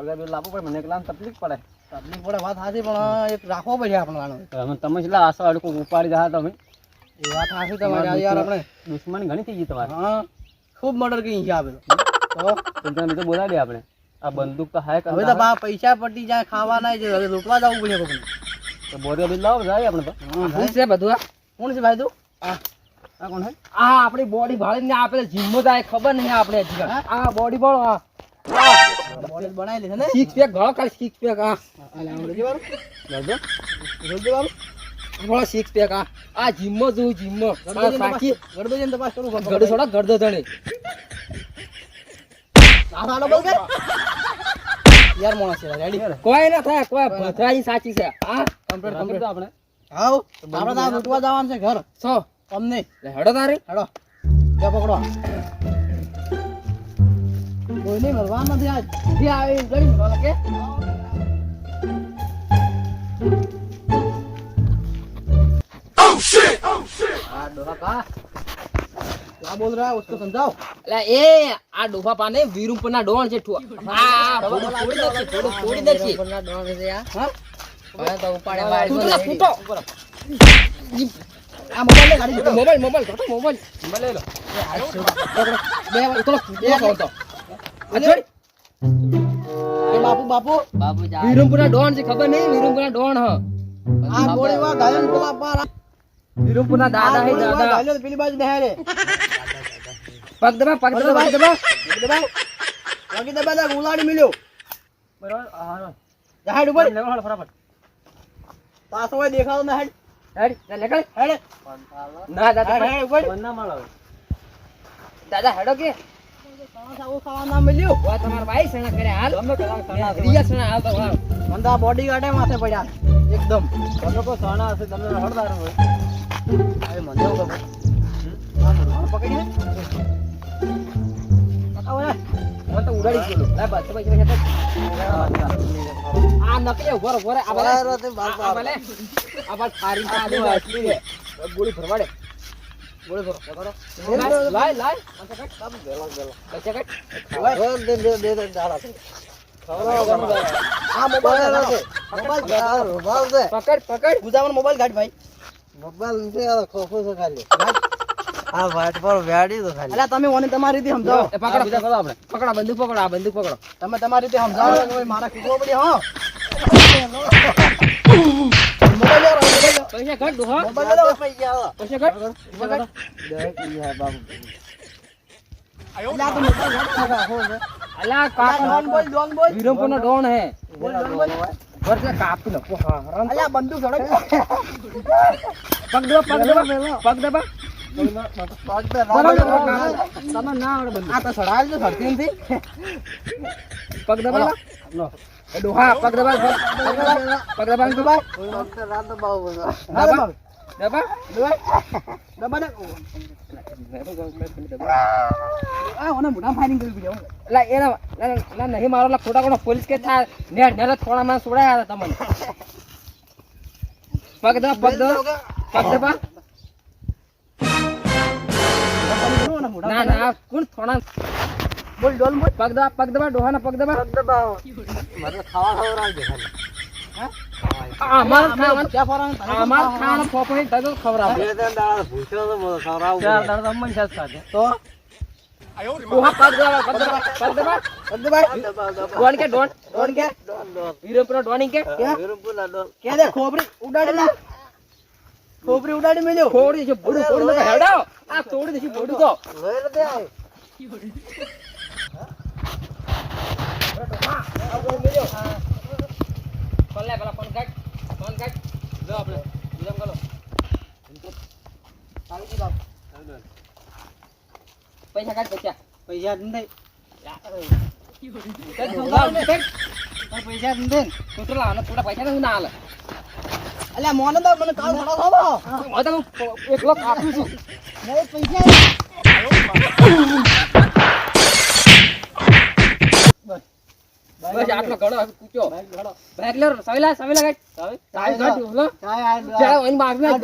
પગાર લાવવો પડે મને એકલા તકલીફ પડે વાત સાચી પણ એક રાખવો પડે આપણે તમે કેટલા આશા વાળું કોઈ ઉપાડી રહ્યા તમે એ વાત સાચી તમારી યાર આપણે દુશ્મની ઘણી થઈ ગઈ તમારે હા ખૂબ મર્ડર કરી છે આપણે તો બોલાવી આપણે આ બંદૂક તો હાય હવે તો પૈસા પટી જાય ખાવા ના હવે લૂંટવા જવું પડે કોઈને તો બોરિયો બિલ લાવો જાય આપણે તો શું છે બધું કોણ છે ભાઈ તું આ કોણ હે આ આપણી બોડી ભાળીને આપે જીમમાં જાય ખબર નહીં આપણે આ બોડી બોલ આ બોડી બનાવી લે છે ને સિક્સ પેક ઘણો કાલ સિક્સ પેક આ રોજે બાબુ બોલો સિક્સ પેક આ જીમમાં જોઉં જીમમાં સાચી ગડદો જઈને તપાસ કરું ગડો થોડા ગડદો ધણે આનો બોલ કે યાર મોણસ છે રેડી કોઈ ના થાય કોઈ ભથરાઈ સાચી છે હા કમ્પ્લીટ આપણે હાઉ આપણે તો લૂંટવા જવાનું છે ઘર સો અમને હેડો તારે હેડો ત્યાં પકડો કોઈ નહીં મરવા નથી આજ જે આવે ગડી મરવા કે આ ડોહા પા क्या बोल रहा है उसको समझाओ अरे ए आ डोफा पाने वीरुपना डोन से हां थोड़ी दे वीरुपना डोन से यार हां मैं तो उपाड़े बाहर को फूटो आ मोबाइल ले गाड़ी मोबाइल ले लो बे तो तो अच्छा ए बापू जा वीरुपना डोन से खबर नहीं वीरुपना डोन ह आ गोली वा गायन कोला पार वीरुपना दादा है दादा गायलो पीली बाजू बह रे पग दबा बाकी दबा दा गुलाड़ी मिलो बराबर हां हेड ऊपर ले हड़ फटाफट पास होए देखा तो मैं हेड निकल हेड ना दादा हेड ऊपर बन्ना मारो दादा हेडो के वो खावा ना मिलियो वो तुम्हार भाई सेना करे हाल हम कलाम सना रिया सेना हाल तो बंदा बॉडी गार्ड है माथे पड़ा एकदम हम को सना से તમને હળદાર હોય અરે મને તો પકડી मैं तो उड़ाड़ी गेलो ला बस पैसे आ नके ऊपर आ भले थारी आलू असली है गोली भरवाड़े गोली भरो लाय सब गेला पैसे कट दे डाला आ मोबाइल दे पकड़ गुजावन मोबाइल गाड़ भाई मोबाइल से खोखो से खाली आ वाट पर व्याडी तो खाली अला તમે ઓને તમારી રીતે સમજાવો પકડો બીજા કરો આપણે પકડો બંદૂક પકડો આ બંદૂક પકડો તમે તમારી રીતે સમજાવો કોઈ મારા કૂટવો પડી હો મોબાઈલ લો પૈસા કટ દો હો મોબાઈલ લો પૈસા કટ દે ઈ હે બાબુ અલા તો મોબાઈલ ઘટ લગા હો અલા કાકા ડોન બોલ વીરમપુરનો ડોન હે બોલ ડોન બોલ પર से कापी लो हां अला बंदूक सड़क पग दबा તમે ના આવડે બંદૂક આ તો સડાલ તો સડતી નથી પગ દબા લો એ ડોહા પગ દબા રાત દબાવ દબા આ ઓને મોટા ફાયરિંગ કરી દીધો એટલે એના નહીં મારો લા ખોટા કોનો પોલીસ કે થા ને થોડા માં છોડાયા તમને પગ દબા ના કોણ થોડા બોલ ડોલ બોલ પગ દબા ડોહા ના પગ દબા मतलब ખાવા દે ખાલી હા અમાર ખાવાનો ફોફો દગો ખવરાવ બે દાડા ભૂખ્યો તો મોતો ખવરાવ ચાર દાડા મન સાથ ખાતે તો ડોહા પગ દબા ડોન કે વીરપુરા ડોન કે વીરપુરા ડોન કે દે ખોપરી ઉડાડી મેલ્યો ખોડી છે બોડું તોડી દે હેડાઓ આ તોડી દેસી બોડું તો લઈ લે આ મેલ્યો કોલે પેલા ફોન કાટ લો આપણે વિલમ કરો આવી જી બાપ પૈસા કાટ પૈસા નહીં પૈસા દે ટોટલ આનો પૂરા પૈસા ના આલે અલ્યા મોને તો મને કાલ ખડો થાવો આ તો એકલો કાપું છું નહીં પૈસા બસ આટલો ઘડો કૂચો બેગ લે સવેલા ગાટ ચાય ગાટ બોલો ચાય આ ઓન માફી ભાઈ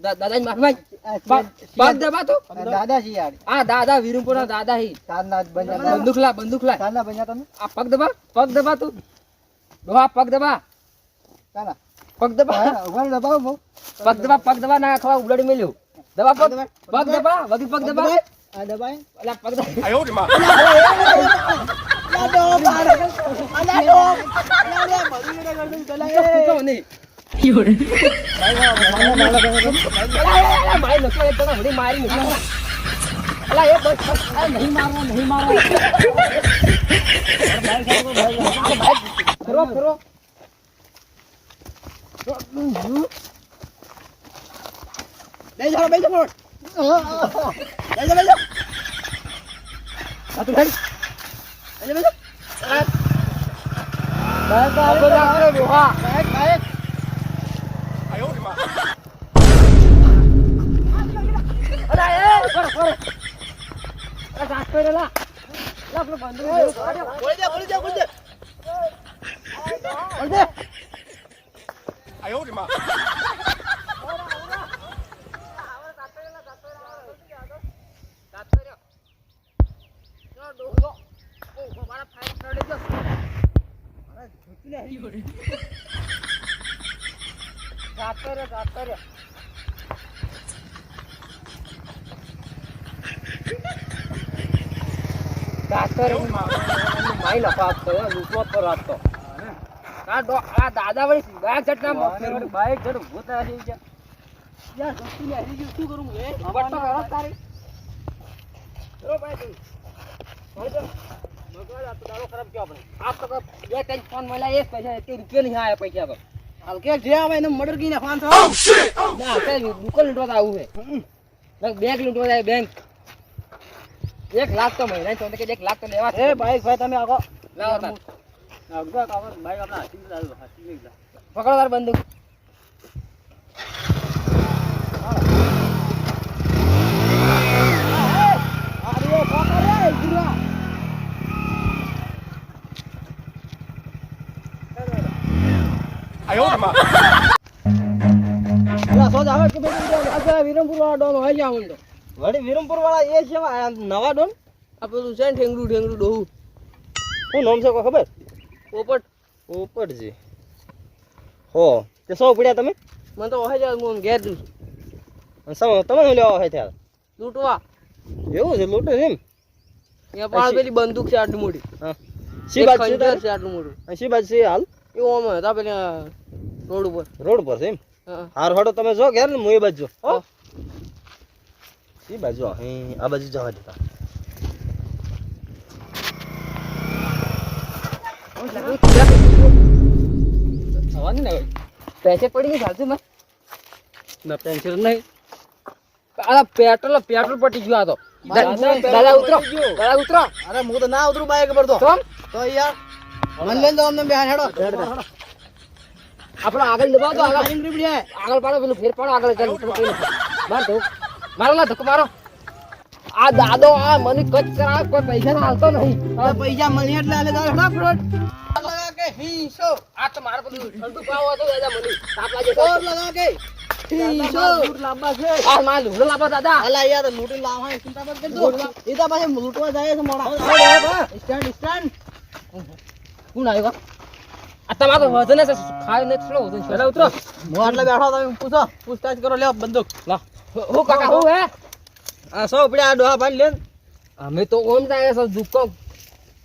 દાદાની માફી ભાઈ પગ દબા તું દાદા છે યાર આ દાદા વીરપુરના દાદા હી તારના બન્યા બંદૂક લા તારના બન્યા તમે આ પગ દબા તું ડોહા પગ દબા તાના પગ દબા ઉભા દબાવો બહુ પગ દબા ના ખવા ઉડાડી મેલ્યો દબા પગ દબા વગી પગ દબા આ દબાય અલા પગ દબા તો નહીં મારી નસો એક તને વળી મારી અલા એ બસ આ નહીં મારો ફરો બેસો આ તું બેસ દાદા વળી બાઈક ચટના બાઈક જડ ઉભો થાય છે યાર સસ્તી ને હરી શું કરું એ બટ્ટો કરો તારી રો ભાઈ તું મગવાડ આ તો દાડો ખરાબ કયો આપણે આ તો બે ત્રણ ફોન મળ્યા એક પૈસા તે રૂપિયા નહીં આયા પૈસા તો હલકે જે આવે એને મર્ડર કરીને ફાન થો ના તે દુકાન લૂંટવા આવું છે બેંક લૂંટવા જાય બેંક 1 લાખ તો મહિના તો કે 1 લાખ તો લેવા એ બાઈક ભાઈ તમે આગો લાવો તાર અગવા કાવર બાઈક આપણા હાથી એકલા પકડો તાર બંદૂક આરે પકડે ગુરા સો જાવે કે બેટા વિરમપુર વાળા ડોન હોય જા હું તો વળી વિરમપુર વાળા એ છે આ નવા ડોન આ પેલું છે ને ઠેંગડું ડોહું શું નામ છે કોઈ ખબર પોપટ પોપટજી હો તે સો પડ્યા તમે મને તો હોય જા હું ઘેર દઉં તમે શું લેવા હોય ત્યારે લૂંટવા એવું છે લૂંટે છે એમ એ પાળ પેલી બંદૂક છે આટલી મોટી હા શી બાત છે ખંજર છે આટલું મોટું શી બાત છે હાલ એવું અમે હતા પેલા રોડ ઉપર રોડ પર છે એમ હા હાર હડો તમે જો ઘેર ને હું એ બાજુ હો હા. શી બાજુ અહીં આ બાજુ જવા દેતા આવવાની ને પૈસે પડી ગઈ ચાલતું મેં ના ટેન્શન નહીં આ પેટ્રોલ પટી ગયું આ તો દાદા ઉતરો દાદા ઉતરો અરે હું તો ના ઉતરું બાઈક પર તો તમ તો યાર મન લેન તો અમને બેહાડ હેડો આપણો આગળ દબાવ તો આગળ આગળ રીબડી હે આગળ પાડો પેલું ફેર પાડો આગળ ચાલ ઉતરો પેલું માર દો મારો લા ધક્કો મારો આ દાદો આ મને કચ કરાવ કોઈ પૈસા ના હાલતો નહીં તો પૈસા મળી એટલે આલે દાળ હેડો ફ્રોડ લગા કે હીસો આ તો મારો પેલું ઠંડુ પાવ હતો દાદા મને તાપ લાગે ઓર લગા કે હીસો લૂટ લાંબા છે આ માર લુગડો લાવો દાદા અલા યાર લૂટી લાવા ચિંતા મત કરજો એ તો પાછે લૂટવા જાય છે મોડા સ્ટેન્ડ સ્ટેન્ડ કોણ આવ્યો આ તમારો વજન છે ખાય ને સ્લો વજન છે ઉતરો હું આટલે બેઠો તમે પૂછો પૂછતાછ કરો લે બંદૂક લા હું કાકા હું હે આ સો પડ્યા ડોહા ભાઈ લે અમે તો ઓમ જાય છે દુકાન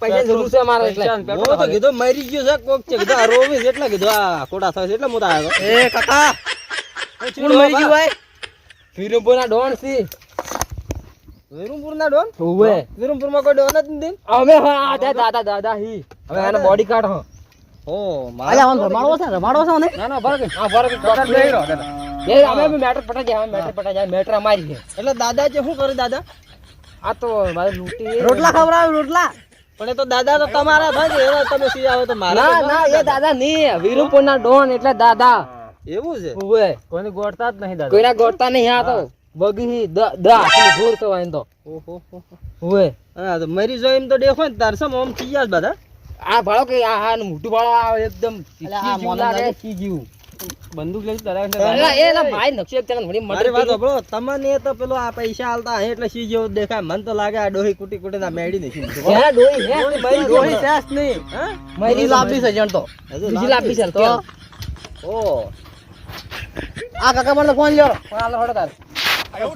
પૈસા જરૂર છે અમારે એટલે હું તો કીધું મરી ગયો છે કોક છે કીધું આ રોવીસ એટલે કીધું આ ખોટા થાય છે એટલે હું તો આવ્યો એ કાકા કોણ મરી ગયું ભાઈ વીરમપુરના ડોન સી વિરમપુર ના ડોન હોવે વિરમપુર માં કોઈ ડોન જ નથી અમે હા દાદા હી હવે આને બોડી કાર્ડ હો ઓ મારા રમાડવો છે ને ના ના બરાબર હા બરાબર કોટર લઈ રહ્યો દાદા એ અમે મેટર પટા જાય મેટર અમારી છે એટલે દાદા છે શું કરે દાદા આ તો મારે લૂંટી રોટલા ખવડાવે રોટલા પણ એ તો દાદા તો તમારા થાય કે એવા તમે સી આવે તો મારા ના ના એ દાદા નહીં વીરમપુરના ડોન એટલે દાદા એવું છે હોવે કોઈને ગોળતા જ નહીં દાદા કોઈના ગોળતા નહીં આ તો બગી દા ઘોર તો વાઈન તો ઓહો હોવે હા તો મરી જો એમ તો દેખો ને તાર સમ આમ થઈ જાય બધા આ ભાળો કે આ હા મોટું ભાળો આ એકદમ આ ચીજી મોને લાગે લાગે. ચીજીવું બંદૂક લઈ ડરાવે છે એલા એલા મારી નકશો એક જણા વળી મારી વાત મટી સાંભળો, તમને તો પેલો આ પૈસા આલતા હે એટલે સી જેવો દેખાય. મને તો લાગે આ ડોહી કુટી કુટી ના મેડી નહીં. એલા ડોહી હે ડોહી સેસ નહીં. હા? મારી લાંબી છે જણ તો હજુ બીજી લાંબી છે તો ઓ આ કાકા મને ફોન લ્યો ફોન આલો હડો તાર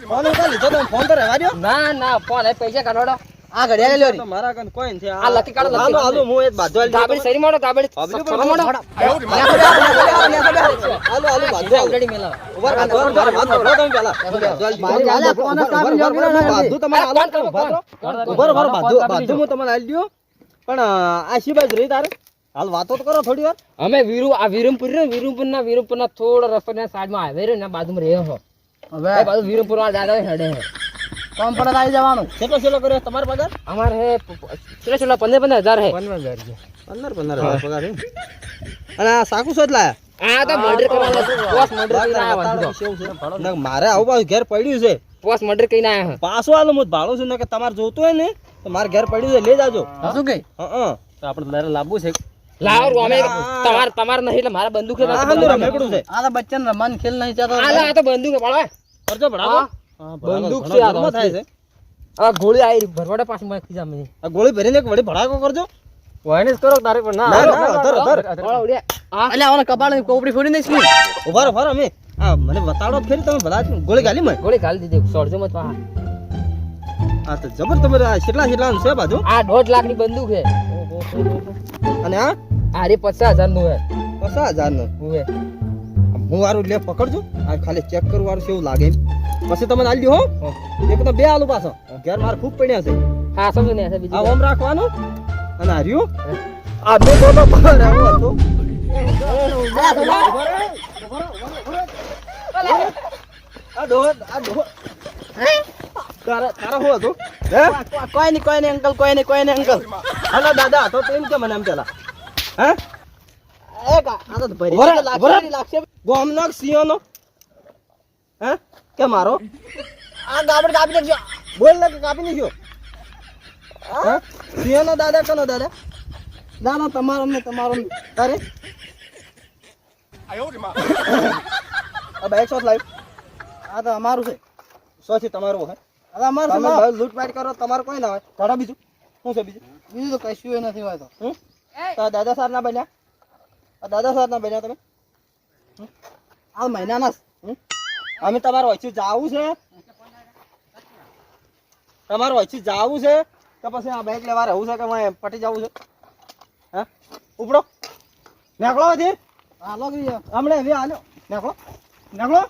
ફોન ઉતા લીધો તો ફોન તો રહેવા દ્યો. ના ના ફોન હે પૈસા કાઢો આ ઘડિયા લ્યો તો મારા કન કોઈ નથી. આ લકી કાઢો, લકી હાલો, કાઢો. હાલો, હું એક બાજુ આલી દઉં. ગાબડી સરી મોડો ગાબડી ગાબડી સફરો મોડો હાલો, હાલો, બાજુ આલો. ઓલરેડી મેલા ઉભા રહો, ઉભા રહો, વાત સાંભળો તમે પહેલા. બાજુ આલો, ઉભા રહો, બાજુ તમારે આલો. ઉભા રહો, બાજુ હું તમને આલી દ્યો. પણ આ શી બાજુ રહી તારે? હાલ વાતો તો કરો થોડી વાર. અમે વીરમપુરના થોડો રસ્તો ને સાઈડમાં હાઈવે રહ્યો ને બાજુમાં રહ્યો હો હવે બાજુ વીરમપુર વાળા દાદા હેડે હે કોમ પર આવી જવાનું કેટલો છેલ્લો કર્યો તમારો પગાર? અમારે હે છેલ્લા 15,000 હે 15,000 પગાર હે. અને આ સાકુ શોધ લાયા? આ તો મર્ડર કરવાનો પોસ્ટ મર્ડર કરીને આયા ના, મારે આવું પાછું ઘેર પડ્યું છે. પોસ્ટ મર્ડર કરીને આયા હે પાછું આલો હું ભાડું છું ને કે તમારે જોતું હોય ને તો મારે ઘેર પડ્યું છે, લઈ જાજો. શું કે હા, તો આપણે તારે લાવવું છે લાવ અમે તમાર નહીં એટલે મારા બંદૂક છે રમેકડું છે. આ તો બચ્ચન રમન ખેલ નહીં ચાતો આ તો બંદૂક પાડવા કરજો ભડાકો. બંદૂક ઘણો છે આ જન્મ થાય છે. આ ગોળી આવી ભરવાડે પાછી માં ખીજા મે આ ગોળી ભરીને એક વળી ભડાકો કરજો. વાયનેસ કરો તારે પણ ના, ના, અધર. અલ્યા ઓને કપાળની કોપડી ફોડી નાખી ઉભા રહો, અમે આ મને બતાડો જ ખરી. તમે બધા ગોળી ગાલી મેં. ગોળી ગાલી દીધી સોળજો મત પા આ તો જબર તમારે આ કેટલા છે બાજુ. આ 1.5 લાખની બંદૂક છે અને આ આ રે 50,000 નું હે 50,000 નો. હુએ હું વારું લે પકડજો. આ ખાલી ચેક કરવું વારું છે એવું લાગે એમ. પછી તમને આલી દો હો. એક તો બે આલુ પાછો. ઘેર માર ખૂબ પડ્યા છે. હા સમજો ને આ બીજી ઓમ રાખવાનું અને આ રહ્યું. આ બે તો બહાર આવું હતું. આ ડોહ તારા શું હતું? હે? કોઈ નહીં અંકલ, કોઈ નહીં અંકલ. હાલો દાદા તો એમ કે મને એમ પેલા હે ગોમનો સિંહોનો હે કે મારો આ ગાબડ કાપી નાખજો. બોલ ને કે કાપી નાખ્યો. હે સિંહોનો દાદા કોનો દાદા? દાદા તમારો ને તમારો તારે આ બાઈક શોટ લાવ. આ તો અમારું છે. સો થી તમારું હે. હવે અમારું તમે લૂંટપાટ કરો તમારું કોઈ ના હોય. ઘણા બીજું શું છે? બીજું તો કશું નથી હોય. તો દાદા સાર ના બન્યા? દાદા સાહેબ ના બન્યા તમે? આ મહિનાના અમે તમારે વચ્ચે જાવું છે. તમારે વચ્ચે જાવું છે કે પછી આ બાઈક લેવા રહેવું છે કે પટી જવું છે? હા ઉપડો નીકળો હજી. હાલો હમણાં હવે હાલો નીકળો.